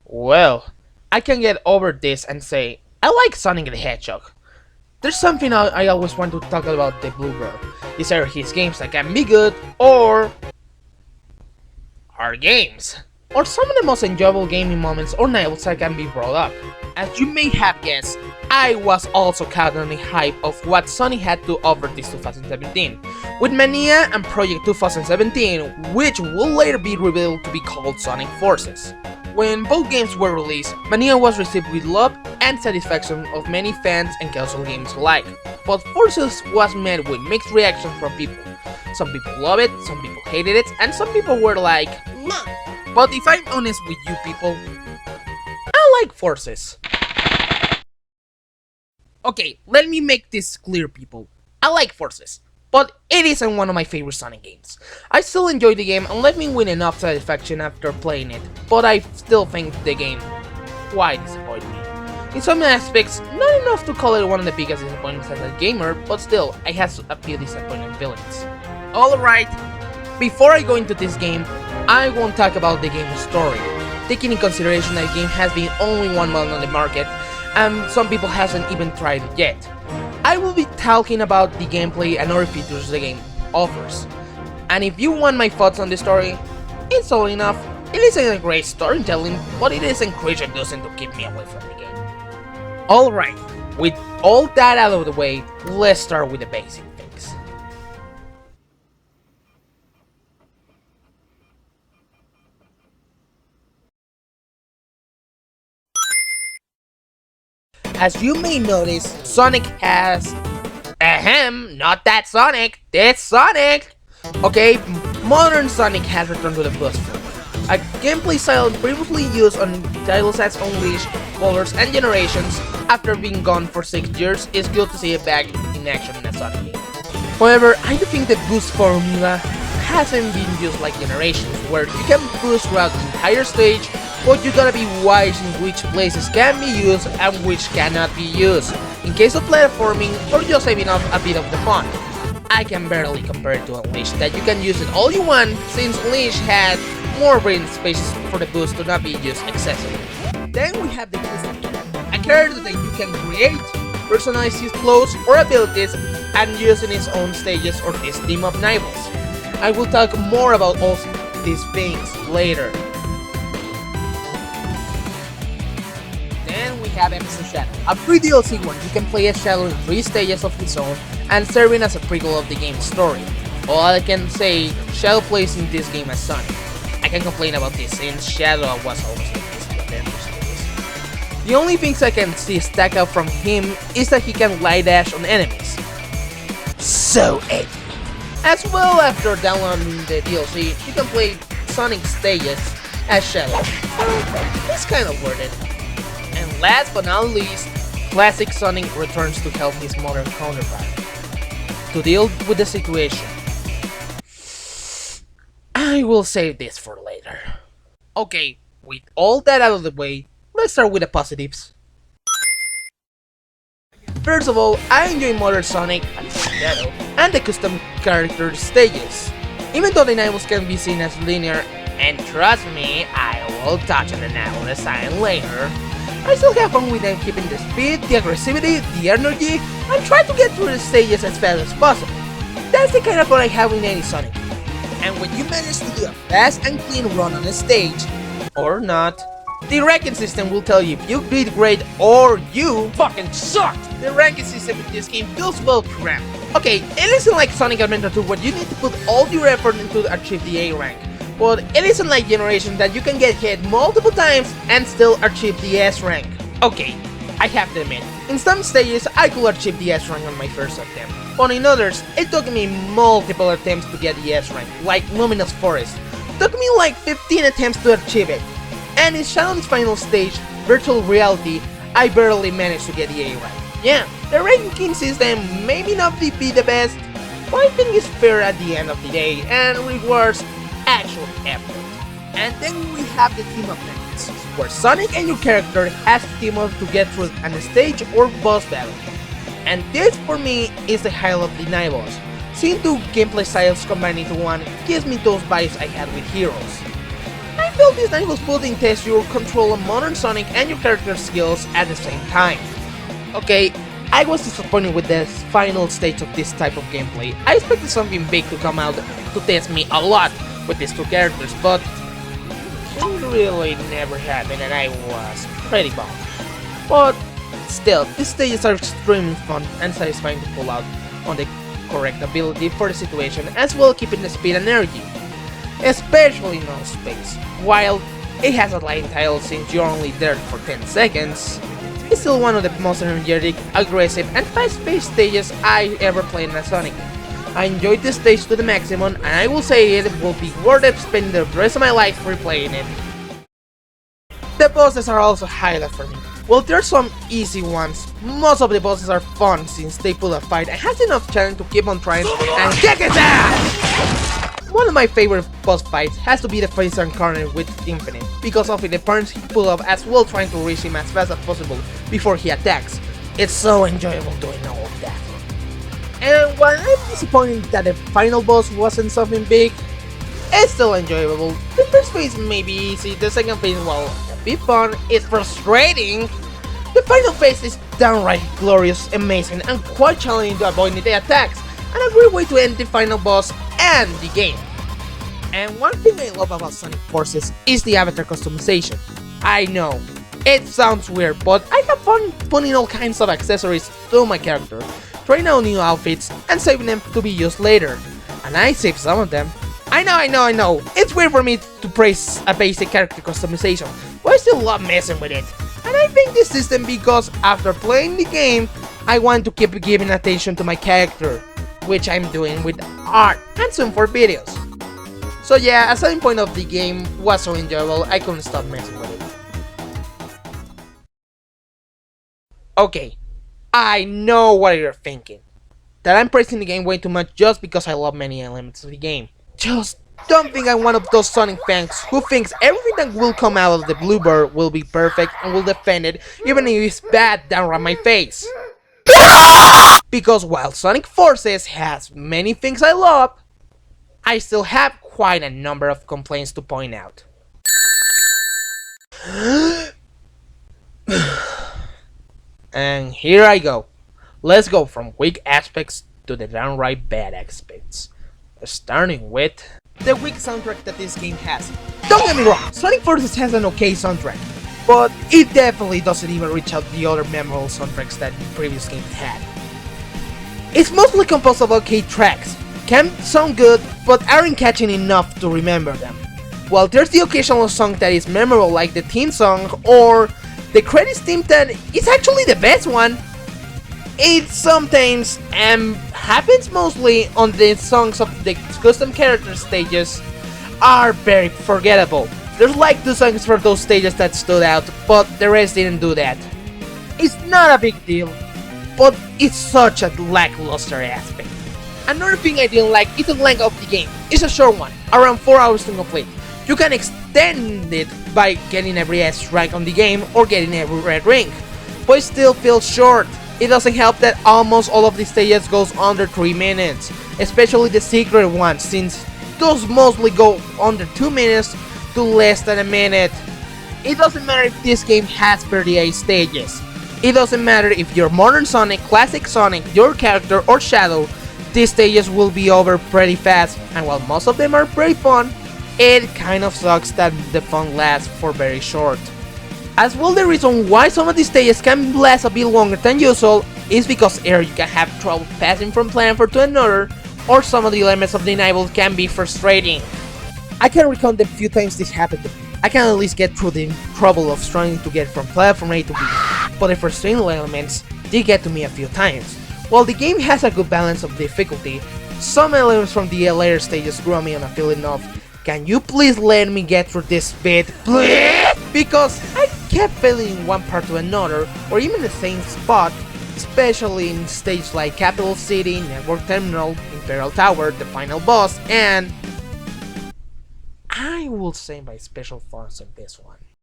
Well, I can get over this and say, I like Sonic the Hedgehog. There's something I always want to talk about the Bluebird. These are his games that can be good or hard games. Or some of the most enjoyable gaming moments or nights that can be brought up. As you may have guessed, I was also caught on the hype of what Sony had to offer this 2017, with Mania and Project 2017, which will later be revealed to be called Sonic Forces. When both games were released, Mania was received with love and satisfaction of many fans and casual gamers alike, but Forces was met with mixed reactions from people. Some people loved it, some people hated it, and some people were like, nah. But if I'm honest with you people, I like Forces. Okay, let me make this clear, people. I like Forces, but it isn't one of my favorite Sonic games. I still enjoy the game and left me with enough satisfaction after playing it, but I still think the game quite disappointed me. In some aspects, not enough to call it one of the biggest disappointments as a gamer, but still, I have a few disappointing feelings. Alright, before I go into this game, I won't talk about the game's story, taking in consideration that the game has been only 1 month on the market, and some people hasn't even tried it yet. I will be talking about the gameplay and other features the game offers. And if you want my thoughts on the story, it's all enough. It isn't a great storytelling, but it is encouraging doesn't to keep me away from the game. Alright, with all that out of the way, let's start with the basic things. As you may notice, Sonic has... not that Sonic, this Sonic! Okay, modern Sonic has returned to the bus form. A gameplay style previously used on titles as Unleashed, Colors, and Generations, after being gone for 6 years, is good to see it back in action in a Sonic game. However, I do think the boost formula hasn't been used like Generations, where you can boost throughout the entire stage, but you gotta be wise in which places can be used and which cannot be used, in case of platforming or just saving up a bit of the fun. I can barely compare it to Unleashed, that you can use it all you want, since Unleashed had more breathing spaces for the boost to not be used excessively. Then we have the custom key, a character that you can create, personalize his clothes or abilities, and use in his own stages or his team of rivals. I will talk more about all these things later. Then we have Episode Shadow, a free DLC one. You can play as Shadow in 3 stages of his own and serving as a prequel of the game's story. All I can say, Shadow plays in this game as Sonic. I can complain about this since Shadow was always like this in the Adventure series. The only things I can see stack out from him is that he can light dash on enemies. So epic! As well, after downloading the DLC, you can play Sonic stages as Shadow. It's kind of worth it. And last but not least, classic Sonic returns to help his modern counterpart to deal with the situation. I will save this for later. Okay, with all that out of the way, let's start with the positives. First of all, I enjoy modern Sonic and the custom character stages. Even though the levels can be seen as linear, and trust me, I will touch on the level design later, I still have fun with them, keeping the speed, the aggressivity, the energy, and try to get through the stages as fast as possible. That's the kind of fun I have in any Sonic game. And when you manage to do a fast and clean run on a stage, or not, the ranking system will tell you if you did great or you fucking sucked. The ranking system in this game feels well cramped. Okay, it isn't like Sonic Adventure 2 where you need to put all your effort into achieve the A rank, but it isn't like Generation that you can get hit multiple times and still achieve the S rank. Okay, I have to admit, in some stages I could achieve the S rank on my first attempt, but in others it took me multiple attempts to get the S rank, like Luminous Forest. It took me like 15 attempts to achieve it. And in Shadow's final stage, Virtual Reality, I barely managed to get the A rank. Yeah, the ranking system may not be the best, but I think it's fair at the end of the day and rewards actual effort. And then we have the team of methods, where Sonic and your character has to team up to get through a stage or boss battle. And this for me is the highlight of the night boss. Seeing two gameplay styles combined into one gives me those vibes I had with Heroes. I feel this night was putting test your control on modern Sonic and your character skills at the same time. Okay, I was disappointed with the final stage of this type of gameplay. I expected something big to come out to test me a lot with these two characters, but it really never happened and I was pretty bummed. But still, these stages are extremely fun and satisfying to pull out on the correct ability for the situation, as well keeping the speed and energy, especially in no space. While it has a light title since you're only there for 10 seconds, it's still one of the most energetic, aggressive, and fast-paced stages I ever played in a Sonic. I enjoyed this stage to the maximum, and I will say it will be worth it spending the rest of my life replaying it. The bosses are also a highlight for me. While there are some easy ones, most of the bosses are fun since they pull a fight and has enough challenge to keep on trying and kick its ass! One of my favorite boss fights has to be the Face Corner with Infinite, because of the punch he pull up as well trying to reach him as fast as possible before he attacks. It's so enjoyable doing all of that. And while I'm disappointed that the final boss wasn't something big, it's still enjoyable. The first phase may be easy, the second phase, well, a bit fun, it's frustrating. The final phase is downright glorious, amazing, and quite challenging to avoid the attacks, and a great way to end the final boss and the game. And one thing I love about Sonic Forces is the avatar customization. I know, it sounds weird, but I have fun putting all kinds of accessories to my character, trying out new outfits, and saving them to be used later. And I saved some of them. I know, it's weird for me to praise a basic character customization, but I still love messing with it. And I think this system because after playing the game, I want to keep giving attention to my character, which I'm doing with art and soon for videos. So yeah, a selling point of the game was so enjoyable, I couldn't stop messing with it. Okay, I know what you're thinking. That I'm praising the game way too much just because I love many elements of the game. Just don't think I'm one of those Sonic fans who thinks everything that will come out of the Bluebird will be perfect and will defend it even if it's bad down on my face. Because while Sonic Forces has many things I love, I still have quite a number of complaints to point out. And here I go. Let's go from weak aspects to the downright bad aspects. Starting with the weak soundtrack that this game has. Don't get me wrong, Sonic Forces has an okay soundtrack, but it definitely doesn't even reach out the other memorable soundtracks that the previous game had. It's mostly composed of okay tracks, can sound good, but aren't catching enough to remember them. While there's the occasional song that is memorable like the theme song or the credits theme that is actually the best one, it sometimes happens mostly on the songs of the custom character stages are very forgettable. There's like 2 songs for those stages that stood out, but the rest didn't do that. It's not a big deal, but it's such a lackluster aspect. Another thing I didn't like is the length of the game. It's a short one, around 4 hours to complete. You can extend it by getting every S rank on the game or getting every red ring, but it still feels short. It doesn't help that almost all of the stages goes under 3 minutes, especially the secret ones, since those mostly go under 2 minutes to less than a minute. It doesn't matter if this game has 38 stages. It doesn't matter if you're Modern Sonic, Classic Sonic, your character, or Shadow, these stages will be over pretty fast, and while most of them are pretty fun, it kind of sucks that the fun lasts for very short. As well, the reason why some of these stages can last a bit longer than usual is because either you can have trouble passing from platform to another, or some of the elements of the nivel can be frustrating. I can recount the few times this happened to me. I can at least get through the trouble of trying to get from platform A to B, but the frustrating elements did get to me a few times. While the game has a good balance of difficulty, some elements from the later stages grew on me on a feeling of, can you please let me get through this bit, please? Because I kept failing in one part to another, or even the same spot, especially in stages like Capital City, Network Terminal, Imperial Tower, the final boss, and I will say my special thoughts on this one.